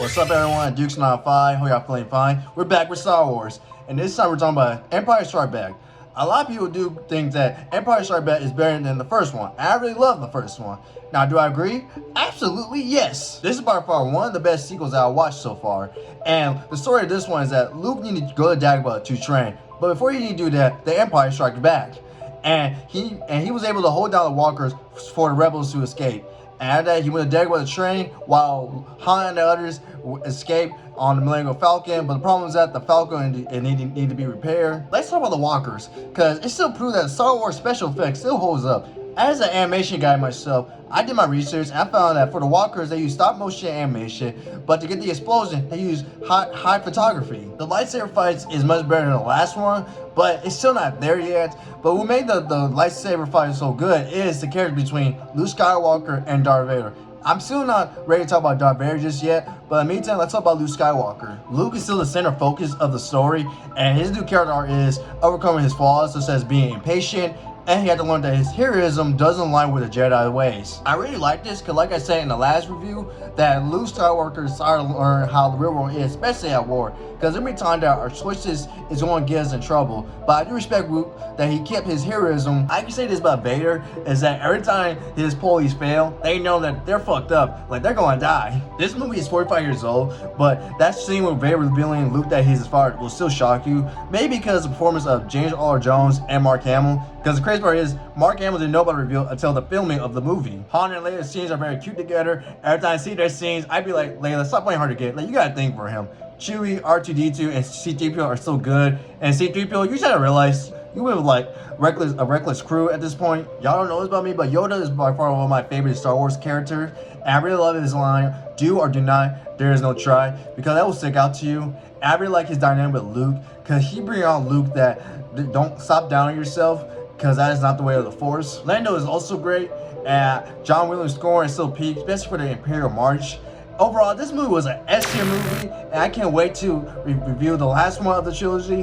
What's up, everyone? Duke's not fine. Hope y'all feeling fine. We're back with Star Wars, and this time we're talking about Empire Strikes Back. A lot of people do think that Empire Strikes Back is better than the first one. I really love the first one. Now, do I agree? Absolutely yes. This is by far one of the best sequels that I've watched so far. And the story of this one is that Luke needed to go to Dagobah to train, but before he could do that, the Empire Strikes Back, and he was able to hold down the walkers for the rebels to escape. And that he went to Dagobah to train while Han and the others escaped on the Millennium Falcon. But the problem is that the Falcon needed to be repaired. Let's talk about the walkers, because it still proves that Star Wars special effects still holds up. As an animation guy myself, I did my research and I found that for the walkers they use stop motion animation, but to get the explosion they use high photography. The lightsaber fights is much better than the last one, but it's still not there yet. But what made the lightsaber fight so good is the character between Luke Skywalker and Darth Vader. I'm still not ready to talk about Darth Vader just yet, but in the meantime, let's talk about Luke Skywalker. Luke is still the center focus of the story, and his new character arc is overcoming his flaws, such as being impatient, and he had to learn that his heroism doesn't align with the Jedi ways. I really like this because, like I said in the last review, that Luke Skywalker started to learn how the real world is, especially at war. Because every time that our choices is going to get us in trouble. But I do respect Luke that he kept his heroism. I can say this about Vader, is that every time his pulleys fail, they know that they're fucked up, like they're going to die. This movie is 45 years old, but that scene with Vader revealing Luke that he's his father will still shock you. Maybe because of the performance of James Earl Jones and Mark Hamill. Because the crazy part is, Mark Hamill didn't know about the reveal until the filming of the movie. Han and Leia's scenes are very cute together. Every time I see their scenes, I'd be like, Leia, stop playing hard to get. Like, you gotta think for him. Chewie, R2-D2, and C-3PO are so good. And C-3PO, you just gotta realize, you have like a reckless crew at this point. Y'all don't know this about me, but Yoda is by far one of my favorite Star Wars characters. And I really love his line, do or do not, there is no try. Because that will stick out to you. And I really like his dynamic with Luke, because he brings out Luke that don't stop down on yourself, because that is not the way of the Force. Lando is also great, and John Williams' score is still peak, especially for the Imperial March. Overall, this movie was an S-tier movie, and I can't wait to review the last one of the trilogy.